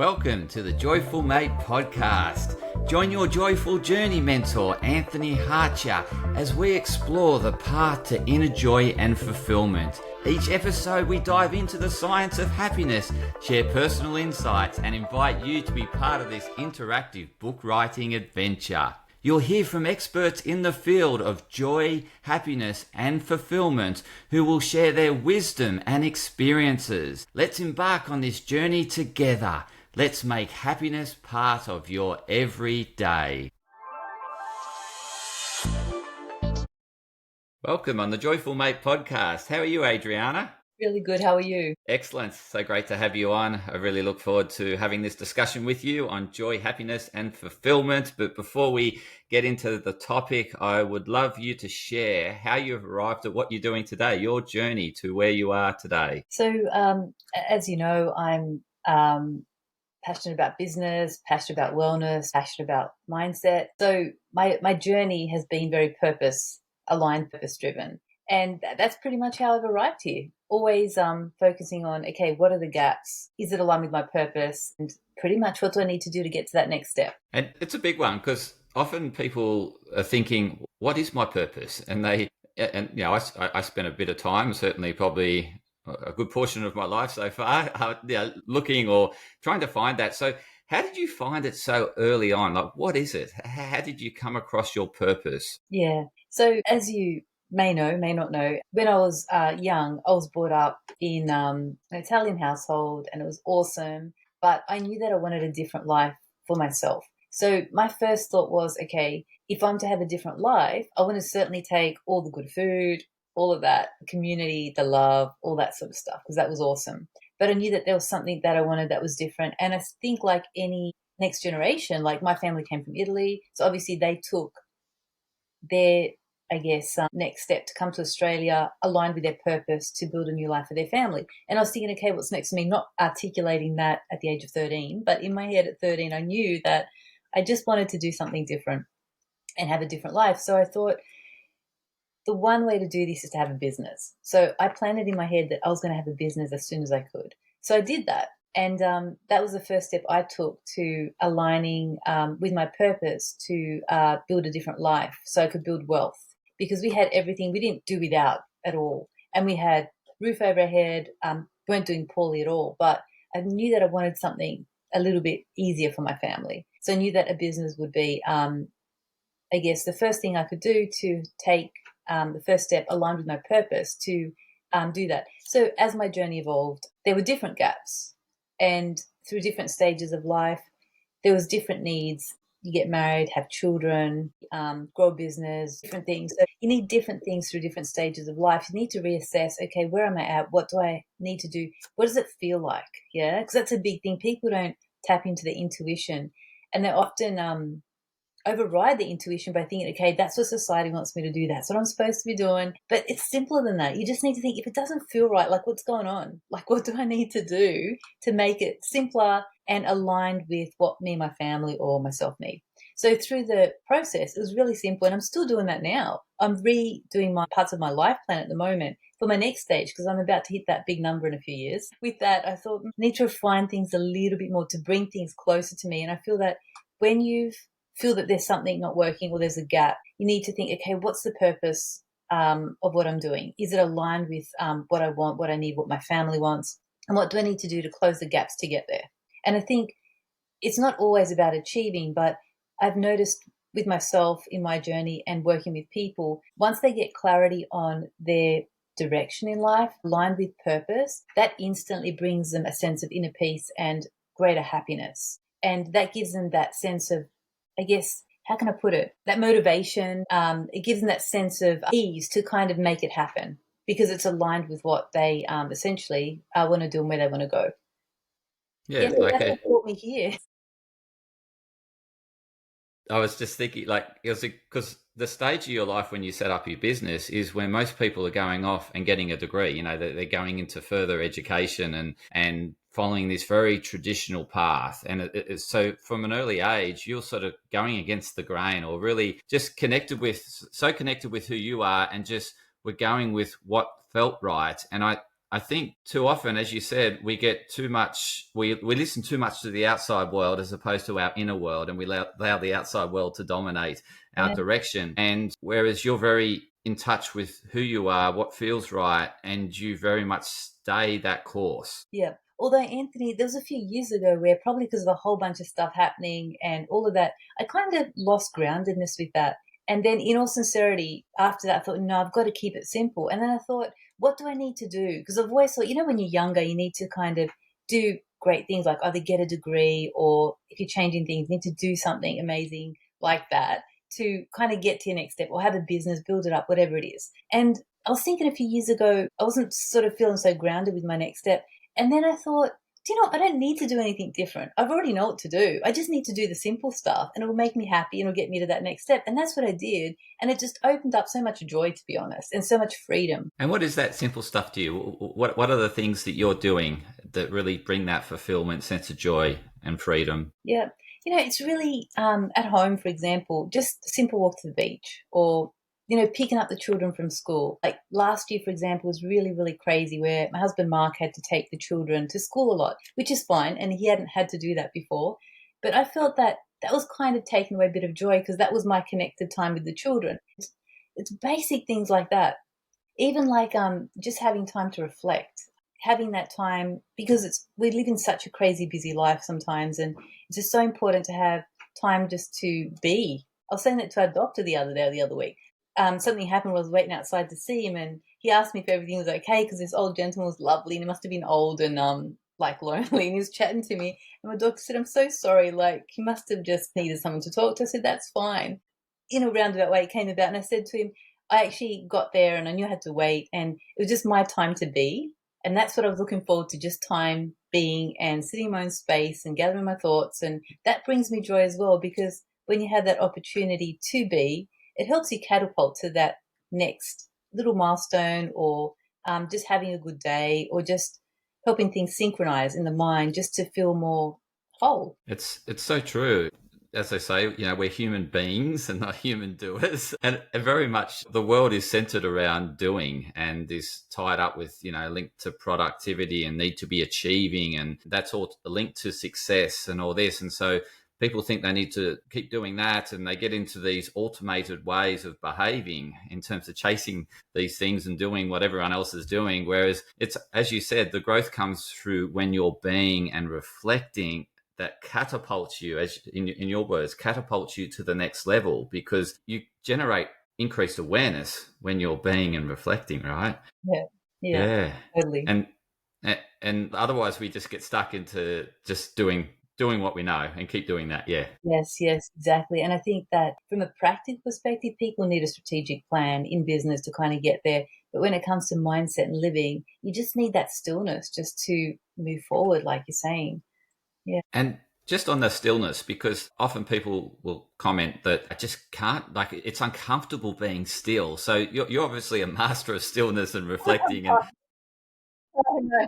Welcome to the Joyful Mate podcast. Join your joyful journey mentor, Anthony Hartcher, as we explore the path to inner joy and fulfillment. Each episode, we dive into the science of happiness, share personal insights, and invite you to be part of this interactive book writing adventure. You'll hear from experts in the field of joy, happiness, and fulfillment who will share their wisdom and experiences. Let's embark on this journey together. Let's make happiness part of your everyday. Welcome on the Joyful Mate podcast. How are you, Adriana? Really good. How are you? Excellent. So great to have you on. I really look forward to having this discussion with you on joy, happiness, and fulfillment. But before we get into the topic, I would love you to share how you've arrived at what you're doing today, your journey to where you are today. So, as you know, I'm passionate about business, passionate about wellness, passionate about mindset. So my journey has been very purpose-aligned, purpose-driven. And that's pretty much how I've arrived here. Always focusing on, okay, what are the gaps? Is it aligned with my purpose? And pretty much what do I need to do to get to that next step? And it's a big one because often people are thinking, what is my purpose? And I spent a bit of time, certainly probably a good portion of my life so far, looking or trying to find that. So how did you find it so early on? Like, what is it? How did you come across your purpose? Yeah. So as you may know, may not know, when I was young, I was brought up in an Italian household and it was awesome, but I knew that I wanted a different life for myself. So my first thought was, okay, if I'm to have a different life, I want to certainly take all the good food, all of that, community, the love, all that sort of stuff, because that was awesome. But I knew that there was something that I wanted that was different. And I think like any next generation, like my family came from Italy. So obviously they took their, next step to come to Australia, aligned with their purpose to build a new life for their family. And I was thinking, okay, what's next for me? Not articulating that at the age of 13, but in my head at 13, I knew that I just wanted to do something different and have a different life. So I thought, the one way to do this is to have a business. So I planned it in my head that I was going to have a business as soon as I could. So I did that. And that was the first step I took to aligning with my purpose to build a different life so I could build wealth. Because we had everything, we didn't do without at all. And we had roof over our head, weren't doing poorly at all. But I knew that I wanted something a little bit easier for my family. So I knew that a business would be, the first thing I could do to take the first step aligned with my purpose to do that. So as my journey evolved, there were different gaps. And through different stages of life, there was different needs. You get married, have children, grow a business, different things. So you need different things through different stages of life. You need to reassess, okay, where am I at? What do I need to do? What does it feel like? Yeah, because that's a big thing. People don't tap into their intuition. And they often override the intuition by thinking, okay, that's what society wants me to do. That's what I'm supposed to be doing. But it's simpler than that. You just need to think, if it doesn't feel right, like what's going on? Like what do I need to do to make it simpler and aligned with what me and my family or myself need? So through the process, it was really simple. And I'm still doing that now. I'm redoing my parts of my life plan at the moment for my next stage because I'm about to hit that big number in a few years. With that, I thought I need to refine things a little bit more to bring things closer to me. And I feel that when you feel that there's something not working or there's a gap, you need to think, okay, what's the purpose of what I'm doing? Is it aligned with what I want, what I need, what my family wants? And what do I need to do to close the gaps to get there? And I think it's not always about achieving, but I've noticed with myself in my journey and working with people, once they get clarity on their direction in life, aligned with purpose, that instantly brings them a sense of inner peace and greater happiness. And that gives them that sense of, how can I put it? That motivation, it gives them that sense of ease to kind of make it happen because it's aligned with what they essentially want to do and where they want to go. Yeah, that's what brought me here. I was just thinking, because the stage of your life when you set up your business is when most people are going off and getting a degree. You know, they're going into further education and following this very traditional path. And so from an early age, you're sort of going against the grain or really just connected with who you are and just we're going with what felt right. And I think too often, as you said, we get too much, we listen too much to the outside world as opposed to our inner world, and we allow the outside world to dominate our Yeah. direction. And whereas you're very in touch with who you are, what feels right, and you very much stay that course. Yeah. Although, Anthony, there was a few years ago where probably because of a whole bunch of stuff happening and all of that, I kind of lost groundedness with that. And then, in all sincerity, after that, I thought, no, I've got to keep it simple. And then I thought, what do I need to do? Because I've always thought, when you're younger, you need to kind of do great things like either get a degree, or if you're changing things, you need to do something amazing like that to kind of get to your next step, or have a business, build it up, whatever it is. And I was thinking a few years ago, I wasn't sort of feeling so grounded with my next step. And then I thought, I don't need to do anything different. I've already know what to do. I just need to do the simple stuff, and it will make me happy and it'll get me to that next step. And that's what I did. And it just opened up so much joy, to be honest, and so much freedom. And what is that simple stuff to you? What are the things that you're doing that really bring that fulfillment, sense of joy and freedom? Yeah. It's really at home, for example, just a simple walk to the beach, or picking up the children from school. Like last year, for example, was really, really crazy, where my husband Mark had to take the children to school a lot, which is fine. And he hadn't had to do that before. But I felt that was kind of taking away a bit of joy, because that was my connected time with the children. It's basic things like that. Even like just having time to reflect, having that time, because we live in such a crazy busy life sometimes, and it's just so important to have time just to be. I was saying that to our doctor the other day or the other week. Something happened when I was waiting outside to see him, and he asked me if everything was okay, because this old gentleman was lovely and he must have been old and like lonely, and he was chatting to me, and my doctor said, I'm so sorry, like he must have just needed someone to talk to. I said, that's fine. In a roundabout way it came about, and I said to him, I actually got there and I knew I had to wait, and it was just my time to be. And that's what I was looking forward to, just time being and sitting in my own space and gathering my thoughts. And that brings me joy as well, because when you have that opportunity to be, it helps you catapult to that next little milestone, or just having a good day, or just helping things synchronize in the mind just to feel more whole. It's so true. As I say, we're human beings and not human doers. And very much the world is centered around doing, and is tied up with, linked to productivity and need to be achieving. And that's all linked to success and all this. And so people think they need to keep doing that, and they get into these automated ways of behaving in terms of chasing these things and doing what everyone else is doing. Whereas it's, as you said, the growth comes through when you're being and reflecting, that catapults you, as in your words, catapults you to the next level, because you generate increased awareness when you're being and reflecting, right? Yeah, totally. And otherwise we just get stuck into just doing what we know and keep doing that. Yes, exactly. And I think that from a practical perspective, people need a strategic plan in business to kind of get there. But when it comes to mindset and living, you just need that stillness just to move forward, like you're saying. Yeah. And just on the stillness, because often people will comment that I just can't, like, it's uncomfortable being still. So you're obviously a master of stillness and reflecting. And No,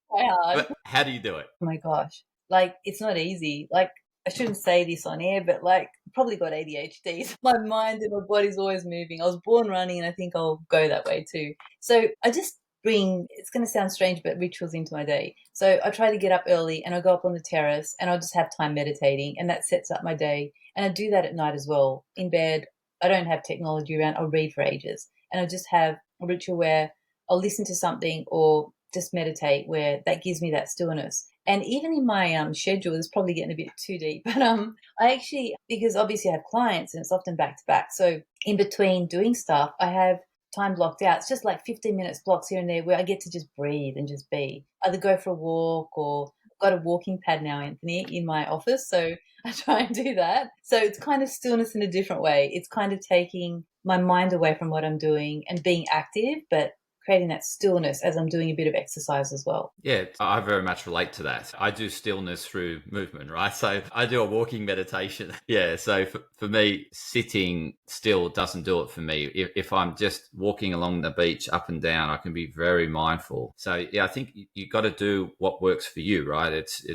quite hard. but how do you do it? Oh my gosh. Like, it's not easy. Like, I shouldn't say this on air, but like, probably got ADHD. So my mind and my body's always moving. I was born running, and I think I'll go that way too. So I just bring, it's going to sound strange, but rituals into my day. So I try to get up early, and I'll go up on the terrace, and I'll just have time meditating, and that sets up my day. And I do that at night as well. In bed, I don't have technology around. I'll read for ages, and I'll just have a ritual where I'll listen to something or just meditate, where that gives me that stillness. And even in my schedule, it's probably getting a bit too deep, but I actually, because obviously I have clients and it's often back to back. So in between doing stuff, I have time blocked out. It's just like 15 minutes blocks here and there where I get to just breathe and just be. Either go for a walk, or I've got a walking pad now, Anthony, in my office. So I try and do that. So it's kind of stillness in a different way. It's kind of taking my mind away from what I'm doing and being active, but creating that stillness as I'm doing a bit of exercise as well. Yeah, I very much relate to that. I do stillness through movement, right? So I do a walking meditation. Yeah, so for me, sitting still doesn't do it for me. If I'm just walking along the beach up and down, I can be very mindful. So yeah, I think you got to do what works for you, right? It's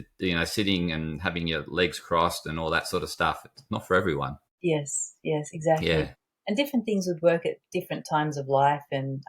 sitting and having your legs crossed and all that sort of stuff. It's not for everyone. Yes, exactly. Yeah. And different things would work at different times of life and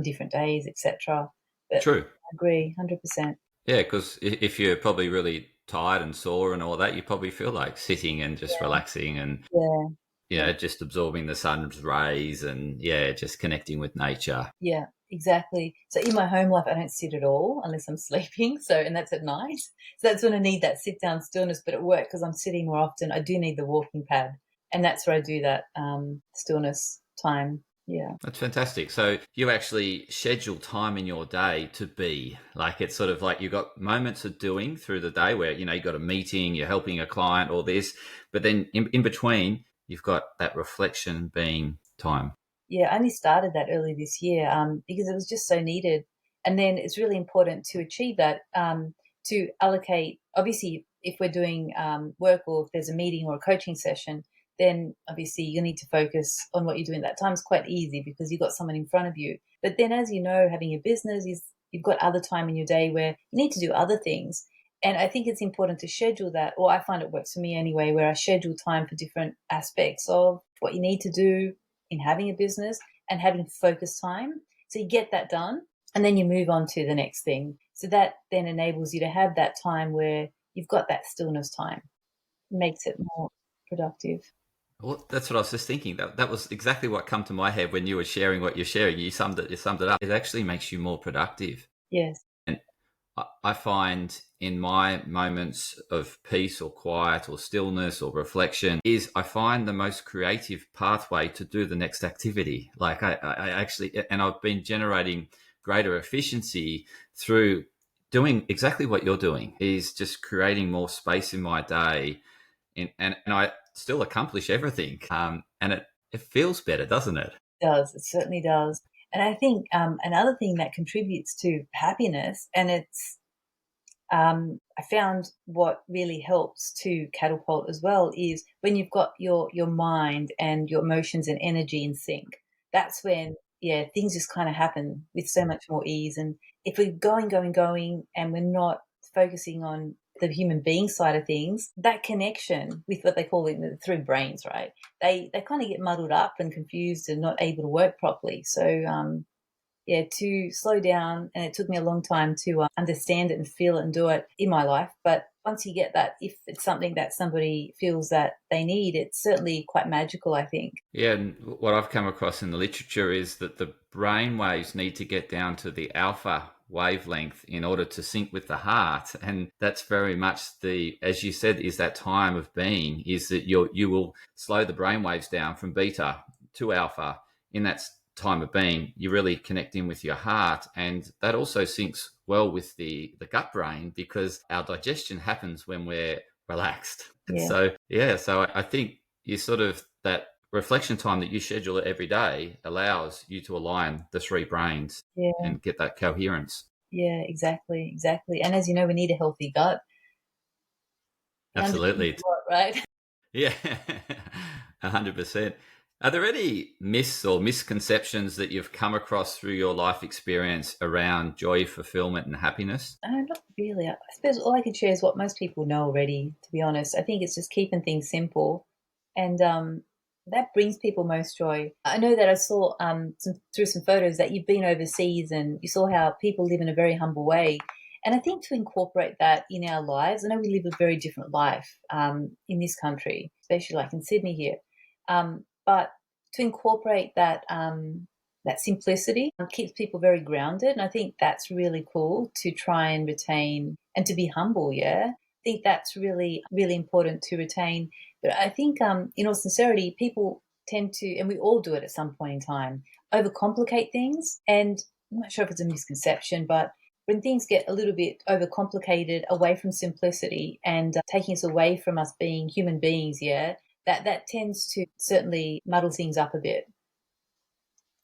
different days, etc. But True. I agree, 100%. Yeah, because if you're probably really tired and sore and all that, you probably feel like sitting and just relaxing and, Yeah, yeah, just absorbing the sun's rays and, just connecting with nature. yeah, exactly. So in my home life, I don't sit at all unless I'm sleeping. So, and that's at night. So that's when I need that sit down stillness. But at work, because I'm sitting more often, I do need the walking pad, and that's where I do that stillness time. Yeah. That's fantastic. So you actually schedule time in your day to be like it's sort of like you've got moments of doing through the day where, you got a meeting, you're helping a client, all this, but then in between, you've got that reflection being time. Yeah, I only started that early this year because it was just so needed. And then it's really important to achieve that to allocate. Obviously, if we're doing work or if there's a meeting or a coaching session, then obviously you need to focus on what you're doing. That time's quite easy because you've got someone in front of you. But then, as you know, having a business is you've got other time in your day where you need to do other things. And I think it's important to schedule that, or I find it works for me anyway, where I schedule time for different aspects of what you need to do in having a business and having focus time. So you get that done and then you move on to the next thing. So that then enables you to have that time where you've got that stillness time. It makes it more productive. Well, that's what I was just thinking. That was exactly what come to my head when you were sharing what you're sharing. You summed it up. It actually makes you more productive. Yes. And I find in my moments of peace or quiet or stillness or reflection is I find the most creative pathway to do the next activity. Like I actually, and I've been generating greater efficiency through doing exactly what you're doing is just creating more space in my day. And I still accomplish everything. And it feels better, doesn't it? It does. It certainly does. And I think another thing that contributes to happiness, and it's I found what really helps to catapult as well is when you've got your mind and your emotions and energy in sync. That's when things just kind of happen with so much more ease. And if we're going, and we're not focusing on the human being side of things, that connection with what they call it the three brains, right? They kind of get muddled up and confused and not able to work properly. So to slow down. And it took me a long time to understand it and feel it and do it in my life. But once you get that, if it's something that somebody feels that they need, it's certainly quite magical, I think. Yeah, and what I've come across in the literature is that the brain waves need to get down to the alpha wavelength in order to sync with the heart. And that's very much as you said, is that time of being, is that you will slow the brain waves down from beta to alpha in that time of being. You're really connecting with your heart, and that also syncs well with the gut brain because our digestion happens when we're relaxed. And Yeah. so I think you sort of that reflection time that you schedule it every day allows you to align the three brains Yeah. and get that coherence. Yeah, exactly. Exactly. And as you know, we need a healthy gut. It underpins Absolutely. a lot, right? Yeah, 100%. Are there any myths or misconceptions that you've come across through your life experience around joy, fulfillment, and happiness? Not really. I suppose all I can share is what most people know already, to be honest. I think it's just keeping things simple. And that brings people most joy. I know that I saw through some photos that you've been overseas and you saw how people live in a very humble way. And I think to incorporate that in our lives, I know we live a very different life in this country, especially like in Sydney here. But to incorporate that simplicity keeps people very grounded. And I think that's really cool to try and retain and to be humble. Yeah. I think that's really, really important to retain. But I think, in all sincerity, people tend to, and we all do it at some point in time, overcomplicate things. And I'm not sure if it's a misconception, but when things get a little bit overcomplicated away from simplicity and taking us away from us being human beings, that tends to certainly muddle things up a bit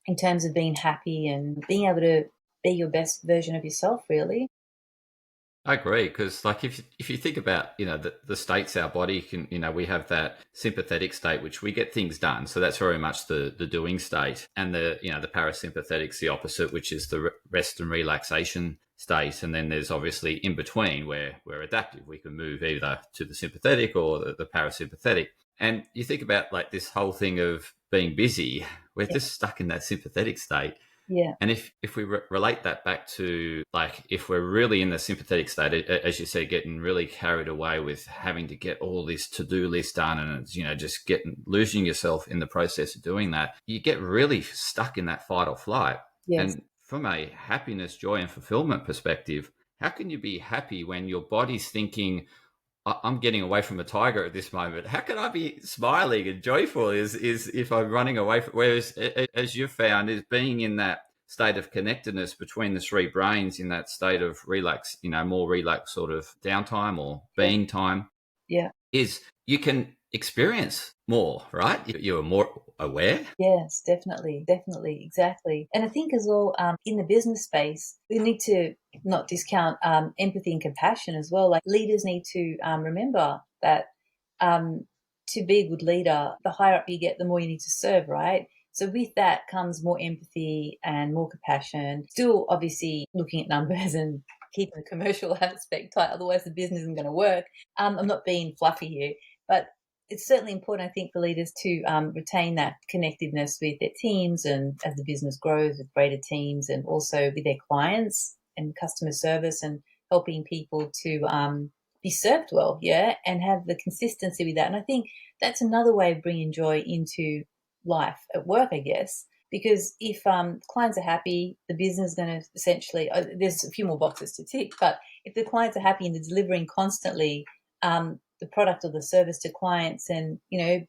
in terms of being happy and being able to be your best version of yourself, really. I agree because, like, if you think about the states our body can, we have that sympathetic state which we get things done, so that's very much the doing state, and the parasympathetic's the opposite, which is the rest and relaxation state, and then there's obviously in between where we're adaptive. We can move either to the sympathetic or the parasympathetic, and you think about like this whole thing of being busy, we're Yeah. just stuck in that sympathetic state. Yeah. And if we relate that back to, like, if we're really in the sympathetic state, as you said, getting really carried away with having to get all this to-do list done, and it's, just losing yourself in the process of doing that, you get really stuck in that fight or flight. Yes. And from a happiness, joy, and fulfillment perspective, how can you be happy when your body's thinking, I'm getting away from a tiger at this moment? How can I be smiling and joyful is if I'm running away from, whereas, as you've found, is being in that state of connectedness between the three brains, in that state of relax, more relaxed sort of downtime or being time, Yeah. is you can experience more, right? You're more aware. Yes, definitely, definitely, exactly. And I think as well, in the business space, we need to not discount empathy and compassion as well. Like leaders need to remember that to be a good leader, the higher up you get, the more you need to serve, right? So with that comes more empathy and more compassion. Still, obviously, looking at numbers and keeping the commercial aspect tight. Otherwise, the business isn't going to work. I'm not being fluffy here, but it's certainly important, I think, for leaders to retain that connectedness with their teams, and as the business grows with greater teams, and also with their clients and customer service, and helping people to be served well, yeah, and have the consistency with that. And I think that's another way of bringing joy into life at work, I guess, because if clients are happy, the business is going to essentially, there's a few more boxes to tick, but if the clients are happy and they're delivering constantly the product or the service to clients, and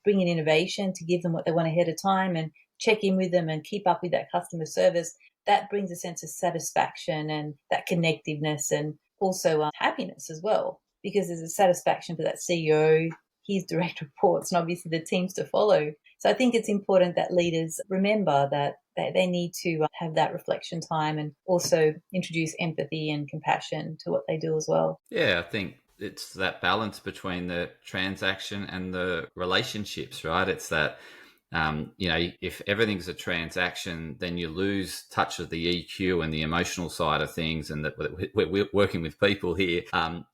bring in innovation to give them what they want ahead of time, and check in with them and keep up with that customer service, that brings a sense of satisfaction and that connectiveness, and also happiness as well, because there's a satisfaction for that CEO, his direct reports, and obviously the teams to follow. So I think it's important that leaders remember that they need to have that reflection time, and also introduce empathy and compassion to what they do as well. Yeah, I think it's that balance between the transaction and the relationships, right? It's that, if everything's a transaction, then you lose touch of the EQ and the emotional side of things, and that we're working with people here. But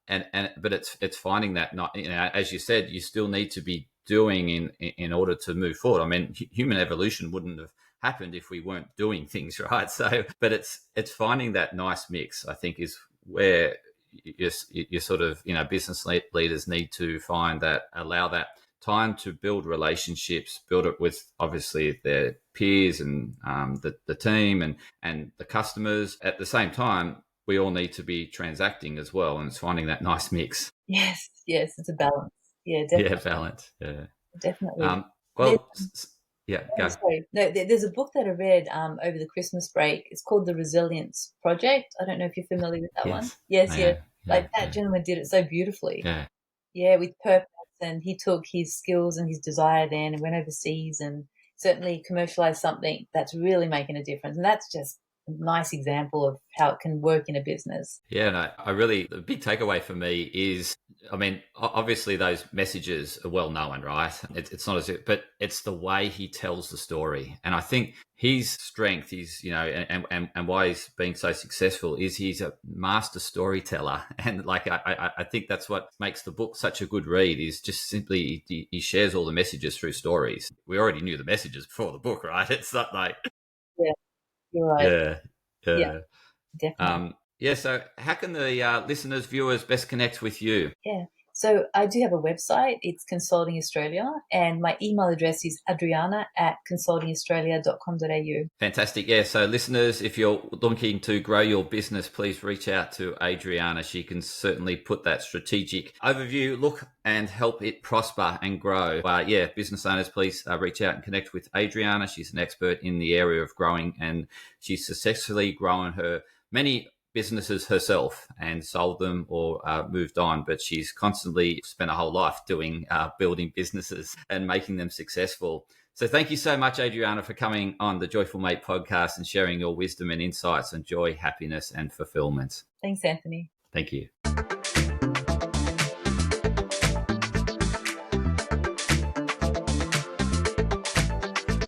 it's finding that, not, as you said, you still need to be doing in order to move forward. I mean, human evolution wouldn't have happened if we weren't doing things, right? So, but it's finding that nice mix, I think, is where you sort of, business leaders need to find that, allow that time to build relationships, build it with obviously their peers and the team and the customers. At the same time, we all need to be transacting as well, and it's finding that nice mix. Yes, yes, it's a balance. Yeah, Yeah, definitely, balance. Yeah. definitely. There's, Well, yeah, go. sorry, no, there's a book that I read over the Christmas break. It's called The Resilience Project. I don't know if you're familiar with that one. Yes, Yes, I yeah. am. Yeah, Like that yeah, gentleman did it so beautifully. yeah. Yeah, with purpose, and he took his skills and his desire then and went overseas, and certainly commercialized something that's really making a difference. And that's just a nice example of how it can work in a business. Yeah, no, the big takeaway for me is, I mean, obviously those messages are well known, right? It's not as if, but it's the way he tells the story. And I think his strength is, and why he's been so successful is he's a master storyteller. And like, I think that's what makes the book such a good read, is just simply he shares all the messages through stories. We already knew the messages before the book, right? It's not like, Yeah, you're right. yeah, Yeah, yeah. definitely. Yeah, so how can the listeners, viewers best connect with you? Yeah. So I do have a website. It's Consulting Australia, and my email address is adriana@consultingaustralia.com.au. Fantastic. Yeah, so listeners, if you're looking to grow your business, please reach out to Adriana. She can certainly put that strategic overview, look, and help it prosper and grow. Yeah, business owners, please reach out and connect with Adriana. She's an expert in the area of growing, and she's successfully grown her many businesses herself and sold them or moved on, but she's constantly spent a whole life doing building businesses and making them successful. So thank you so much, Adriana, for coming on the Joyful Mate podcast and sharing your wisdom and insights on joy, happiness, and fulfillment. Thanks, Anthony. Thank you.